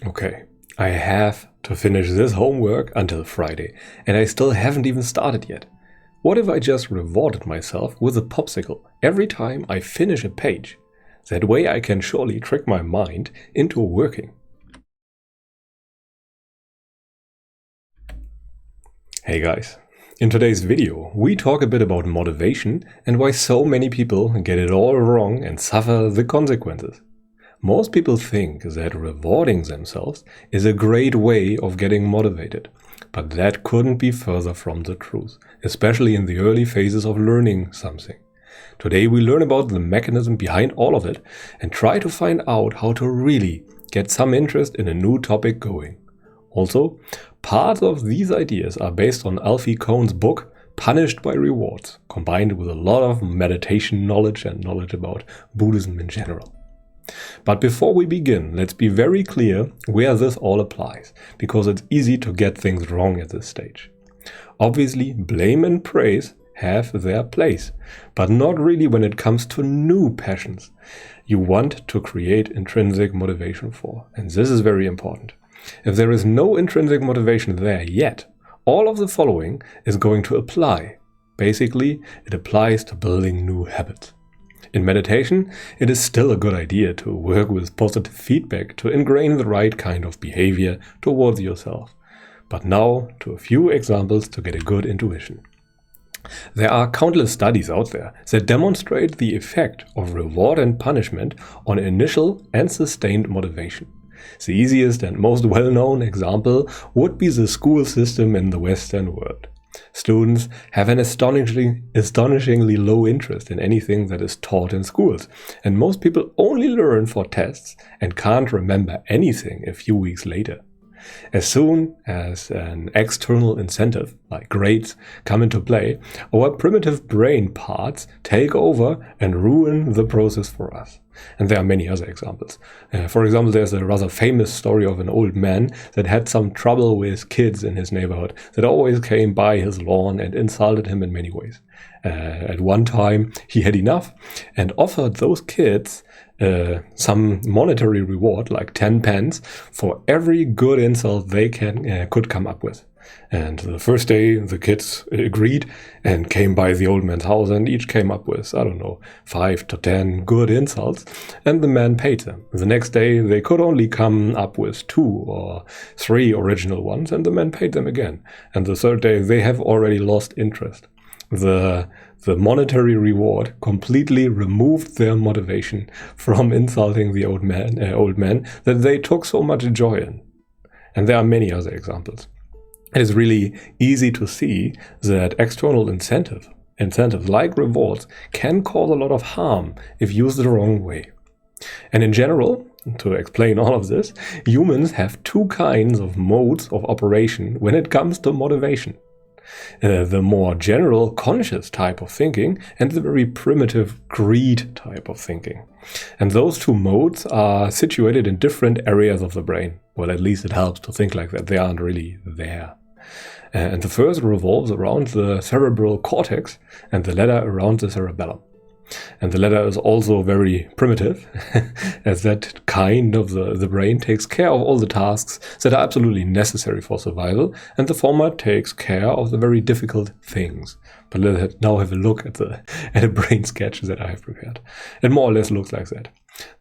Okay, I have to finish this homework until Friday, and I still haven't even started yet. What if I just rewarded myself with a popsicle every time I finish a page? That way I can surely trick my mind into working. Hey guys, in today's video we talk a bit about motivation and why so many people get it all wrong and suffer the consequences. Most people think that rewarding themselves is a great way of getting motivated, but that couldn't be further from the truth, especially in the early phases of learning something. Today we learn about the mechanism behind all of it and try to find out how to really get some interest in a new topic going. Also, parts of these ideas are based on Alfie Kohn's book Punished by Rewards, combined with a lot of meditation knowledge and knowledge about Buddhism in general. But before we begin, let's be very clear where this all applies, because it's easy to get things wrong at this stage. Obviously, blame and praise have their place, but not really when it comes to new passions you want to create intrinsic motivation for. And this is very important. If there is no intrinsic motivation there yet, all of the following is going to apply. Basically, it applies to building new habits. In meditation, it is still a good idea to work with positive feedback to ingrain the right kind of behavior towards yourself. But now to a few examples to get a good intuition. There are countless studies out there that demonstrate the effect of reward and punishment on initial and sustained motivation. The easiest and most well-known example would be the school system in the Western world. Students have an astonishingly low interest in anything that is taught in schools, and most people only learn for tests and can't remember anything a few weeks later. As soon as an external incentive, like grades, come into play, our primitive brain parts take over and ruin the process for us. And there are many other examples. For example, there's a rather famous story of an old man that had some trouble with kids in his neighborhood that always came by his lawn and insulted him in many ways. At one time, he had enough and offered those kids some monetary reward, like 10 pence, for every good insult they could come up with. And the first day, the kids agreed and came by the old man's house, and each came up with, 5 to 10 good insults, and the man paid them. The next day, they could only come up with 2 or 3 original ones, and the man paid them again. And the third day, they have already lost interest. The monetary reward completely removed their motivation from insulting the old man that they took so much joy in. And there are many other examples. It is really easy to see that external incentives like rewards can cause a lot of harm if used the wrong way. And in general, to explain all of this, humans have 2 kinds of modes of operation when it comes to motivation. The more general conscious type of thinking and the very primitive greed type of thinking. And those 2 modes are situated in different areas of the brain. Well, at least it helps to think like that. They aren't really there. And the first revolves around the cerebral cortex and the latter around the cerebellum. And the latter is also very primitive, as that kind of the brain takes care of all the tasks that are absolutely necessary for survival, and the former takes care of the very difficult things. But let's now have a look at a brain sketch that I have prepared. It more or less looks like that.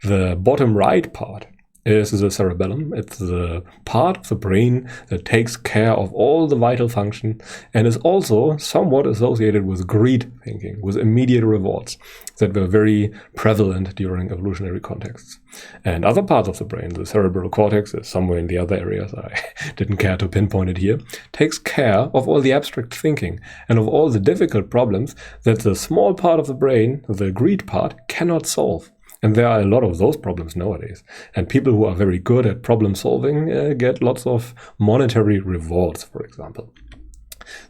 The bottom right part is the cerebellum. It's the part of the brain that takes care of all the vital function and is also somewhat associated with greed thinking, with immediate rewards that were very prevalent during evolutionary contexts. And other parts of the brain, the cerebral cortex is somewhere in the other areas, I didn't care to pinpoint it here, takes care of all the abstract thinking and of all the difficult problems that the small part of the brain, the greed part, cannot solve. And there are a lot of those problems nowadays. And people who are very good at problem solving get lots of monetary rewards, for example.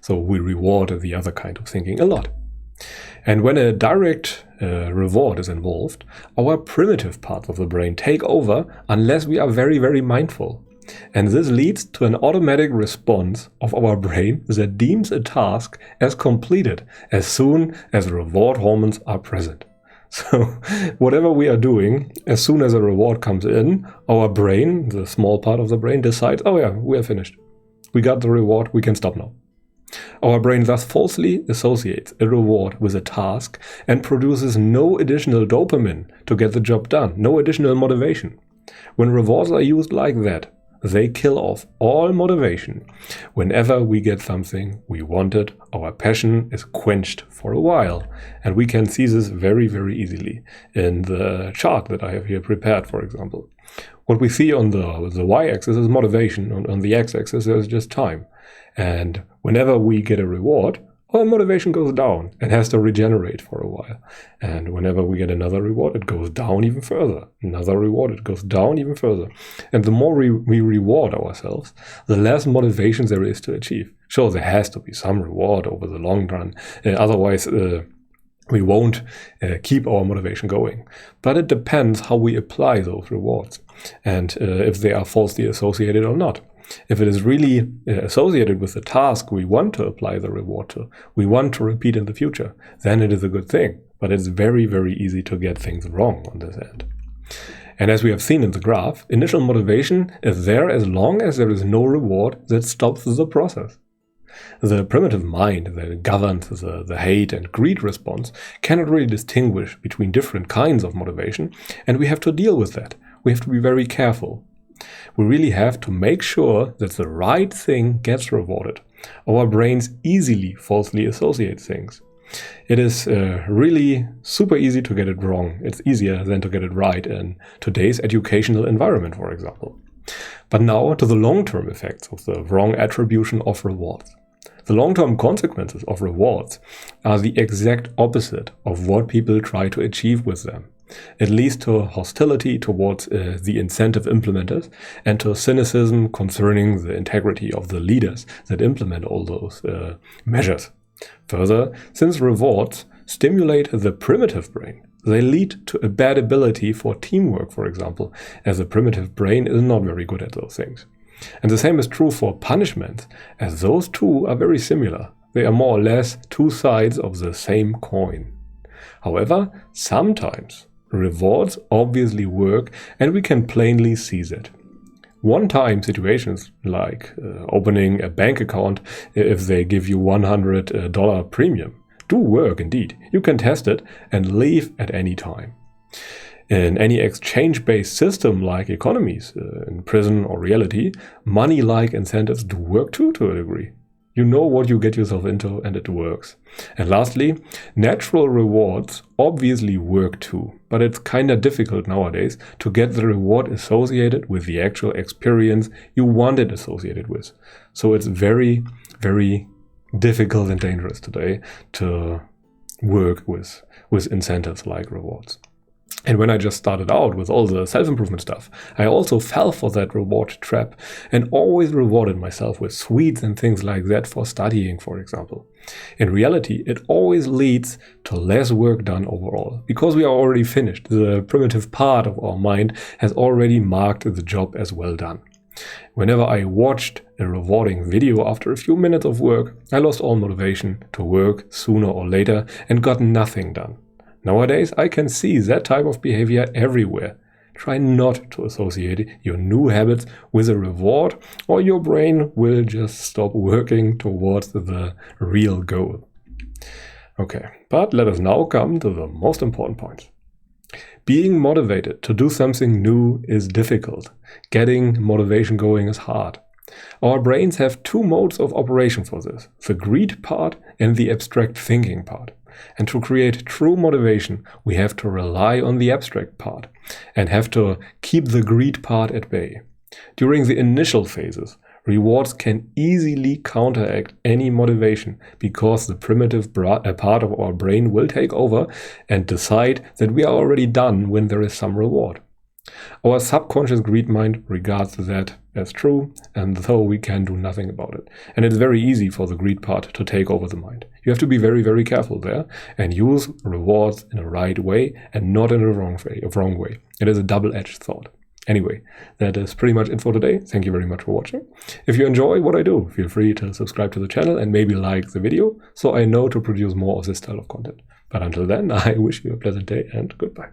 So we reward the other kind of thinking a lot. And when a direct reward is involved, our primitive parts of the brain take over unless we are very, very mindful. And this leads to an automatic response of our brain that deems a task as completed as soon as reward hormones are present. So whatever we are doing, as soon as a reward comes in, our brain, the small part of the brain, decides, oh yeah, we are finished. We got the reward, we can stop now. Our brain thus falsely associates a reward with a task and produces no additional dopamine to get the job done, no additional motivation. When rewards are used like that, they kill off all motivation. Whenever we get something we wanted, our passion is quenched for a while. And we can see this very, very easily in the chart that I have here prepared, for example. What we see on the y-axis is motivation, on the x-axis there is just time. And whenever we get a reward, our motivation goes down and has to regenerate for a while. And whenever we get another reward, it goes down even further. Another reward, it goes down even further. And the more we reward ourselves, the less motivation there is to achieve. Sure, there has to be some reward over the long run. Otherwise, we won't keep our motivation going. But it depends how we apply those rewards and if they are falsely associated or not. If it is really associated with the task we want to apply the reward to, we want to repeat in the future, then it is a good thing. But it's very, very easy to get things wrong on this end. And as we have seen in the graph, initial motivation is there as long as there is no reward that stops the process. The primitive mind that governs the hate and greed response cannot really distinguish between different kinds of motivation, and we have to deal with that. We have to be very careful. We really have to make sure that the right thing gets rewarded. Our brains easily falsely associate things. It is really super easy to get it wrong. It's easier than to get it right in today's educational environment, for example. But now to the long-term effects of the wrong attribution of rewards. The long-term consequences of rewards are the exact opposite of what people try to achieve with them. It leads to hostility towards the incentive implementers and to cynicism concerning the integrity of the leaders that implement all those measures. Further, since rewards stimulate the primitive brain, they lead to a bad ability for teamwork, for example, as the primitive brain is not very good at those things. And the same is true for punishments, as those two are very similar. They are more or less two sides of the same coin. However, sometimes rewards obviously work, and we can plainly see that. One-time situations like opening a bank account if they give you $100 premium do work indeed. You can test it and leave at any time. In any exchange-based system like economies, in prison or reality, money-like incentives do work too to a degree. You know what you get yourself into and it works. And lastly, natural rewards obviously work too, but it's kinda difficult nowadays to get the reward associated with the actual experience you want it associated with. So it's very, very difficult and dangerous today to work with incentives like rewards. And when I just started out with all the self-improvement stuff, I also fell for that reward trap and always rewarded myself with sweets and things like that for studying, for example. In reality, it always leads to less work done overall, because we are already finished. The primitive part of our mind has already marked the job as well done. Whenever I watched a rewarding video after a few minutes of work, I lost all motivation to work sooner or later and got nothing done. Nowadays, I can see that type of behavior everywhere. Try not to associate your new habits with a reward, or your brain will just stop working towards the real goal. Okay, but let us now come to the most important point. Being motivated to do something new is difficult. Getting motivation going is hard. Our brains have two modes of operation for this, the greed part and the abstract thinking part. And to create true motivation, we have to rely on the abstract part and have to keep the greed part at bay. During the initial phases, rewards can easily counteract any motivation because the primitive part of our brain will take over and decide that we are already done when there is some reward. Our subconscious greed mind regards that as true, and so we can do nothing about it. And it's very easy for the greed part to take over the mind. You have to be very, very careful there and use rewards in a right way and not in a wrong way. It is a double-edged sword. Anyway, that is pretty much it for today. Thank you very much for watching. If you enjoy what I do, feel free to subscribe to the channel and maybe like the video so I know to produce more of this style of content. But until then, I wish you a pleasant day and goodbye.